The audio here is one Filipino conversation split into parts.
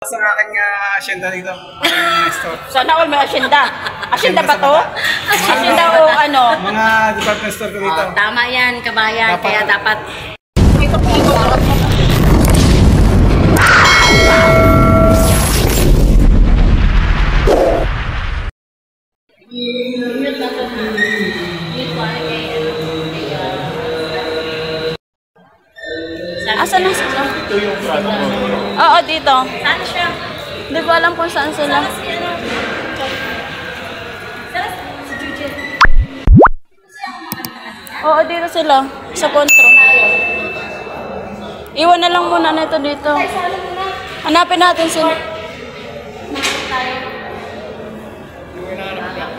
Sa aking asyenda dito. Store. Sana all may asyenda. Asyenda ba to? Asyenda o ano? Mga department store ko dito. Tama yan, kabayan. Dapat. Kaya dapat... Asan na sila? Ito yung product mo. Oo, dito. Saan siya? Hindi ko alam kung saan sila. Oo, dito sila. Sa kontro. Iwan na lang muna nito dito. Hanapin natin sila.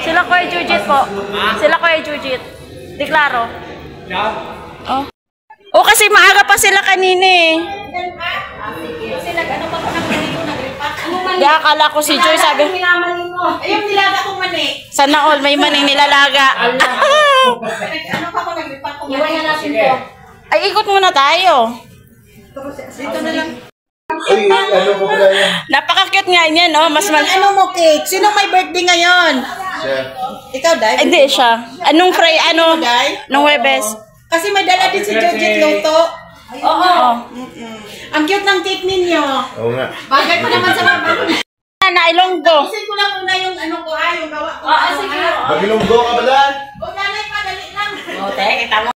Sila Kuya Jujit po. Sila Kuya Jujit. Di klaro? Oh. Oh, kasi maaga pa sila kanina eh. Kasi nag-ano pa ko ng ganito, nag-repack. Di akala ko si Joy sabi. Ayun, nilaga kong mani. Sana all may maning nilalaga. Ano pa ko nag-repack kong mani. Iwan na natin to. Ay, ikot muna tayo. Dito na lang. Uy, ano ko pala yan? Napaka-cute nga niyan, no? Mas Ano mo, Kate? Sino may birthday ngayon? Siya. Ikaw, Dai? Hindi siya. Anong fry, ano? Nung Webes? Kasi may dala din si Georgette Luto. Oo. Ang cute ng cake ninyo. Oo nga. Bagay ko naman sa mga Na Ilonggo. Isin ko lang muna yung ano ko, yung gawa ko. Sige. Magilunggo ka ba lang? O, nanay pa, dali lang. Teka, kita mo.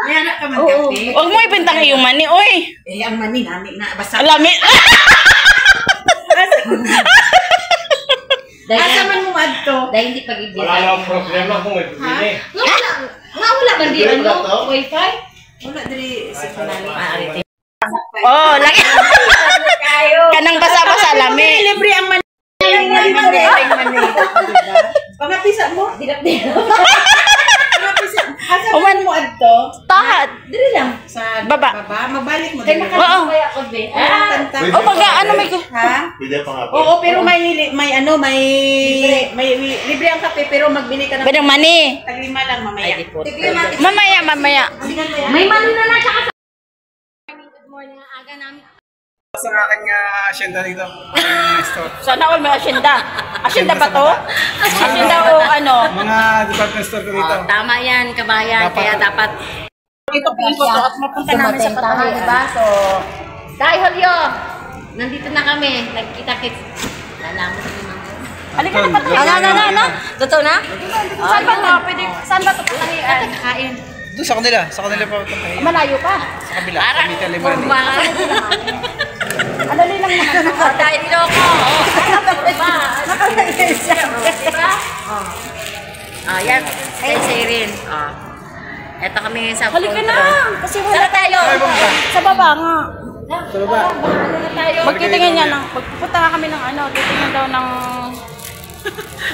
May anak ka man kape. Huwag mo ibintang yung mani, oy. Eh, ang mani namin na. Basta. Alami. Asa man mo adto? Dahil hindi pag-ibig. Wala lang problema kung may bumili. Wala ba di Ano? Wi-Fi? Wala diri sa kanalo. Oh, laki. Kanang basa-basa lami. Libre ang mani. Pangapisa mo? Dilap-dilap. Pangapisa. Asa man mo adto? Tahat. Diri lang. Sa Baba. Magbalik mo. Oo. Oh, pagka ano may... Ha? Pwede pa nga po. Oo, pero may libre ang kape pero magbili ka ng Badang mani. taglima lang mamaya. Mamaya. May mani na lang saka Sa aking asyenda dito. Store. Sana all may asyenda. Asyenda ba to? Asyenda o ano? Mga department store ko dito. Tama yan, kabayan. Dapat. Kaya dapat... Ito po at mapunta namin sa Patahay, diba? So, dahil Holyo, nandito na kami. Nagkita-kits. Lalaman sa mga... Halika na Patahay. Ano? Totoo na? Saan ba ito? Saan ba ito Patahay? Kakain. Doon sa kanila pa ito kayo. Malayo pa. Sa kabila. Kamita Limani. Adali lang naman. Dahil dito ako. Diba? Yan. Say rin. Eto kami sa... Halika na! Kasi wala tayo. Sa baba nga. Sa baba. Magtitingin niya ng... Magpupunta nga kami ng ano. Titingin daw ng...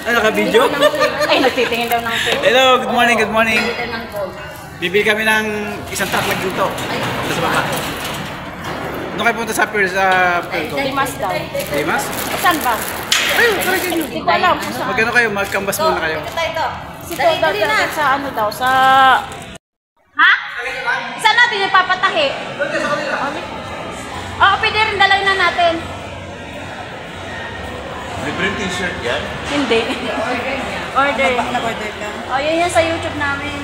Ano ka video? Ay, nagtitingin daw ng... Hello, good morning, good morning. Titingin ng gold. Bibili kami ng isang truck na luto. Sa baba. Doon kayo punta sa pier sa Pergo. Limas daw. Limas? Saan ba? Ayun, talaga yun. Hindi ko alam kung saan. Magkano kayo? Magkambas muna kayo. Si Todd daw sa ano daw, sa... Ha? Saan natin ipapatahi? Oo, pwede rin dalhin na natin. Libre t-shirt yan? Hindi. Order. nag-order ka. Oh, yun yan sa YouTube namin.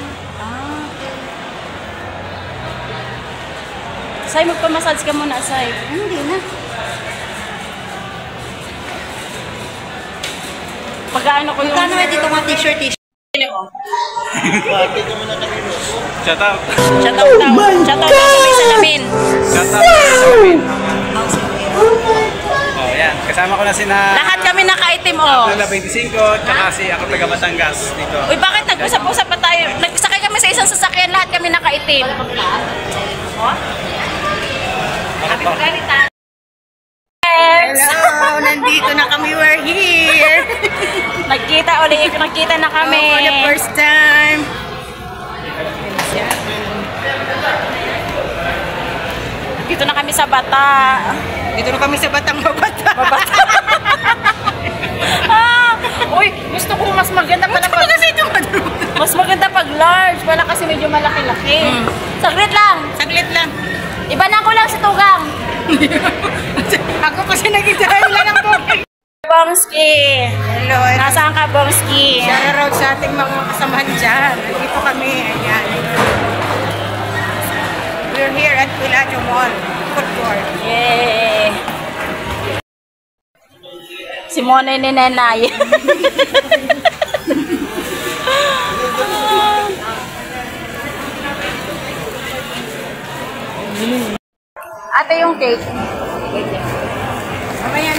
Say, magpamassage ka muna, Say. Hindi na. Pag-ano ko yung... Kano dito mga t-shirt? Shout out. Shout out daw. Shout out daw sa may salamin. Shout out sa salamin. Oh, yan. Kasama ko na si na... Lahat kami naka-itim, oh. Lola 25, tsaka si ako taga Batangas dito. Uy, bakit nag-usap-usap pa tayo? Nagsakay kami sa isang sasakyan, lahat kami naka-itim. Oh? Bakit ba? Hello! Nandito na kami. We're here! Nagkita na kami. For the first time. Dito na kami sa Bata. Dito na kami sa Batang Babata. Uy, gusto ko mas maganda pala pag... Mas maganda pag large. Wala kasi medyo malaki-laki. Saglit lang. Saglit lang. Iba na ko lang si Tugang. Ako kasi nag-try lang ang booking. Bongski! Hello. Nasaan ka, Bongski? Shout out sa ating mga kasamahan dyan. Dito kami. Ayan. We're here at Pilato Mall. Food court. Yay! Si Mona ni Nenay. Ate yung cake. Mamaya.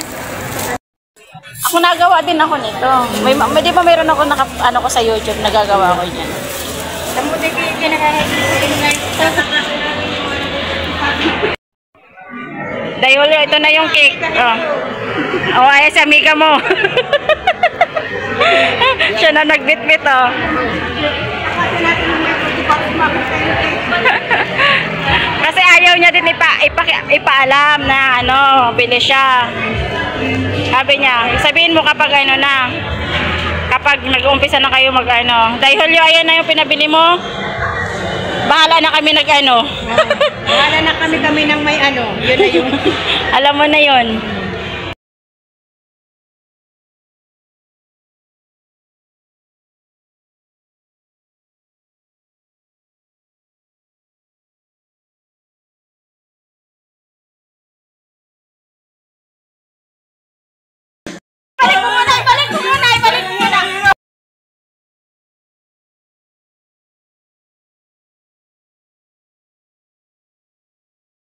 Ako nagawa din ako nito. May di ba mayroon ako ano ko sa YouTube nagagawa ko niyan. Tamo din kayo kinakahigilin ngayon. Dahil ito na yung cake. Oh. Oh, ay si amiga mo. Siya na nagbitbit oh. Kasi ayaw niya din ipaalam na ano, bili siya. Sabi niya, sabihin mo kapag ano na, kapag nag-umpisa na kayo mag ano. Dahil ayan na yung pinabili mo. Bahala na kami nag ano. Bahala na kami ng may ano. Yun na yung... Alam mo na yun.